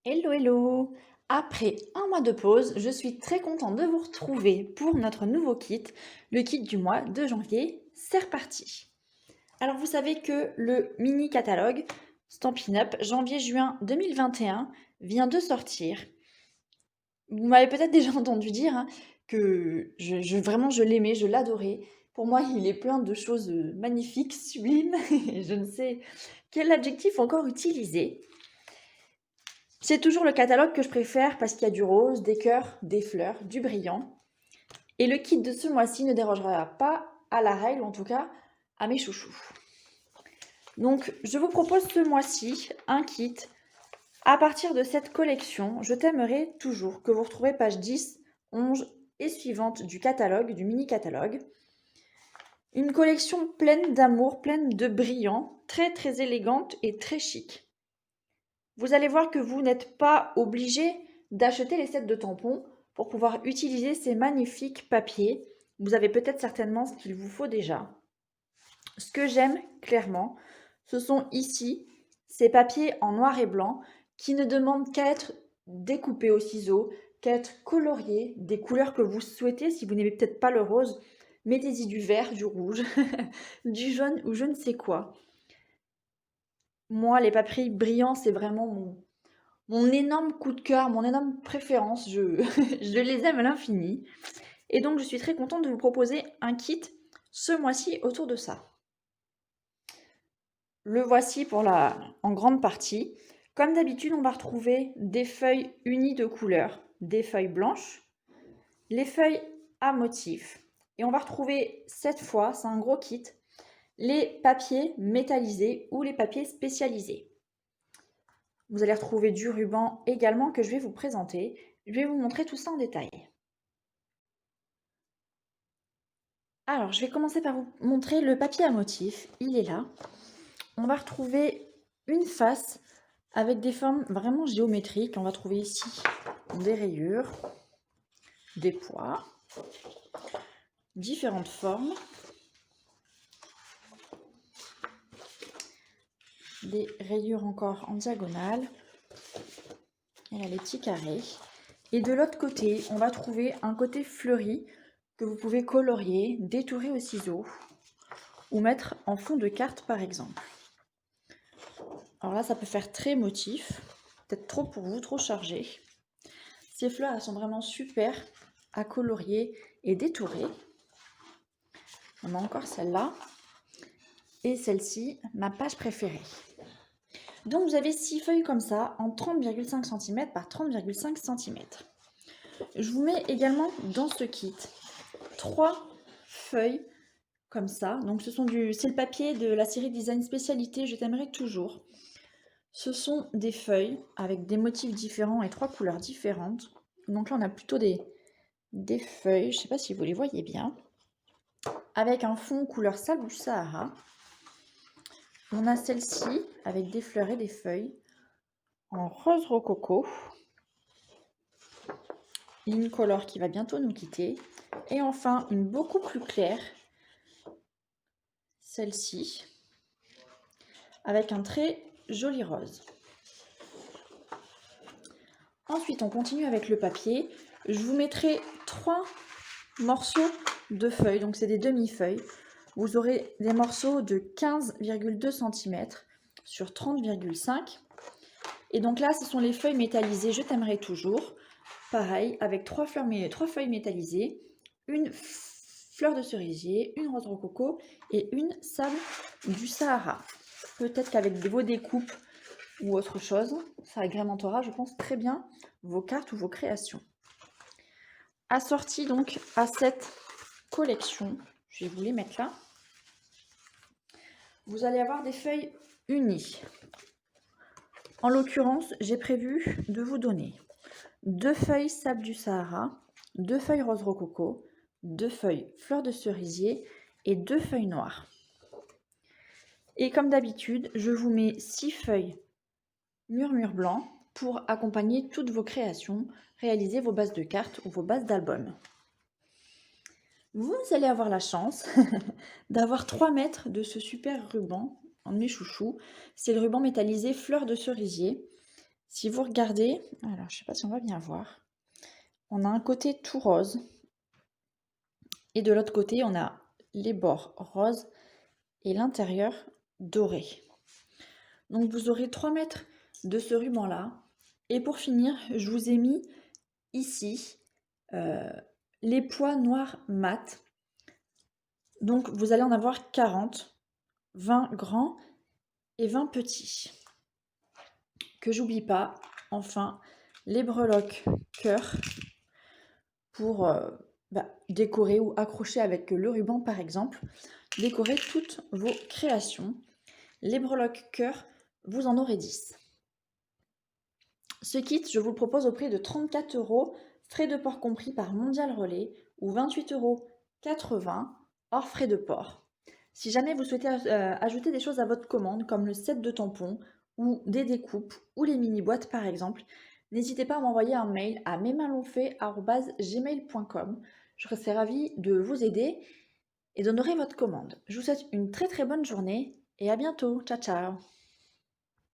Hello, hello! Après un mois de pause, je suis très contente de vous retrouver pour notre nouveau kit, le kit du mois de janvier. C'est reparti! Alors vous savez que le mini catalogue Stampin' Up janvier-juin 2021 vient de sortir. Vous m'avez peut-être déjà entendu dire hein, que vraiment je l'aimais, je l'adorais. Pour moi, il est plein de choses magnifiques, sublimes, et je ne sais quel adjectif encore utiliser. C'est toujours le catalogue que je préfère parce qu'il y a du rose, des cœurs, des fleurs, du brillant. Et le kit de ce mois-ci ne dérogera pas à la règle, ou en tout cas à mes chouchous. Donc je vous propose ce mois-ci un kit à partir de cette collection. Je t'aimerai toujours que vous retrouvez page 10, 11 et suivante du catalogue, du mini catalogue. Une collection pleine d'amour, pleine de brillant, très très élégante et très chic. Vous allez voir que vous n'êtes pas obligé d'acheter les sets de tampons pour pouvoir utiliser ces magnifiques papiers. Vous avez peut-être certainement ce qu'il vous faut déjà. Ce que j'aime clairement, ce sont ici ces papiers en noir et blanc qui ne demandent qu'à être découpés au ciseau, qu'à être coloriés des couleurs que vous souhaitez. Si vous n'aimez peut-être pas le rose, mettez-y du vert, du rouge, du jaune ou je ne sais quoi. Moi, les papiers brillants, c'est vraiment mon énorme coup de cœur, mon énorme préférence, je les aime à l'infini. Et donc je suis très contente de vous proposer un kit ce mois-ci autour de ça. Le voici en grande partie. Comme d'habitude, on va retrouver des feuilles unies de couleurs, des feuilles blanches, les feuilles à motifs. Et on va retrouver cette fois, c'est un gros kit, les papiers métallisés ou les papiers spécialisés. Vous allez retrouver du ruban également que je vais vous présenter. Je vais vous montrer tout ça en détail. Alors, je vais commencer par vous montrer le papier à motif. Il est là. On va retrouver une face avec des formes vraiment géométriques. On va trouver ici des rayures, des pois, différentes formes, des rayures encore en diagonale. Et là, les petits carrés. Et de l'autre côté, on va trouver un côté fleuri que vous pouvez colorier, détourer au ciseau ou mettre en fond de carte par exemple. Alors là, ça peut faire très motif, peut-être trop pour vous, trop chargé. Ces fleurs, elles sont vraiment super à colorier et détourer. On a encore celle-là. Et celle-ci, ma page préférée. Donc vous avez 6 feuilles comme ça, en 30,5 cm par 30,5 cm. Je vous mets également dans ce kit 3 feuilles comme ça. Donc c'est le papier de la série Design Spécialité, je t'aimerai toujours. Ce sont des feuilles avec des motifs différents et 3 couleurs différentes. Donc là on a plutôt des feuilles, je ne sais pas si vous les voyez bien, avec un fond couleur sable du Sahara. On a celle-ci avec des fleurs et des feuilles en rose rococo. Une color qui va bientôt nous quitter. Et enfin, une beaucoup plus claire, celle-ci, avec un très joli rose. Ensuite, on continue avec le papier. Je vous mettrai 3 morceaux de feuilles, donc c'est des demi-feuilles. Vous aurez des morceaux de 15,2 cm sur 30,5. Et donc là, ce sont les feuilles métallisées, je t'aimerai toujours. Pareil, avec 3 feuilles métallisées, une fleur de cerisier, une rose rococo et une sable du Sahara. Peut-être qu'avec vos découpes ou autre chose, ça agrémentera, je pense, très bien vos cartes ou vos créations. Assorti donc à cette collection, je vais vous les mettre là, vous allez avoir des feuilles unies. En l'occurrence, j'ai prévu de vous donner 2 feuilles sable du Sahara, 2 feuilles rose rococo, 2 feuilles fleur de cerisier et 2 feuilles noires. Et comme d'habitude, je vous mets 6 feuilles murmure blanc pour accompagner toutes vos créations, réaliser vos bases de cartes ou vos bases d'albums. Vous allez avoir la chance d'avoir 3 mètres de ce super ruban, un de mes chouchous. C'est le ruban métallisé fleur de cerisier. Si vous regardez, alors je ne sais pas si on va bien voir, on a un côté tout rose et de l'autre côté, on a les bords roses et l'intérieur doré. Donc vous aurez 3 mètres de ce ruban-là. Et pour finir, je vous ai mis ici les pois noirs mat. Donc vous allez en avoir 40, 20 grands et 20 petits. Que j'oublie pas, enfin, les breloques cœur pour décorer ou accrocher avec le ruban par exemple. Décorer toutes vos créations. Les breloques cœur, vous en aurez 10. Ce kit, je vous le propose au prix de 34 €, frais de port compris par Mondial Relais, ou 28,80 € hors frais de port. Si jamais vous souhaitez ajouter des choses à votre commande, comme le set de tampons, ou des découpes, ou les mini-boîtes par exemple, n'hésitez pas à m'envoyer un mail à mesmainslonfait@gmail.com. Je serai ravie de vous aider et d'honorer votre commande. Je vous souhaite une très très bonne journée et à bientôt. Ciao ciao.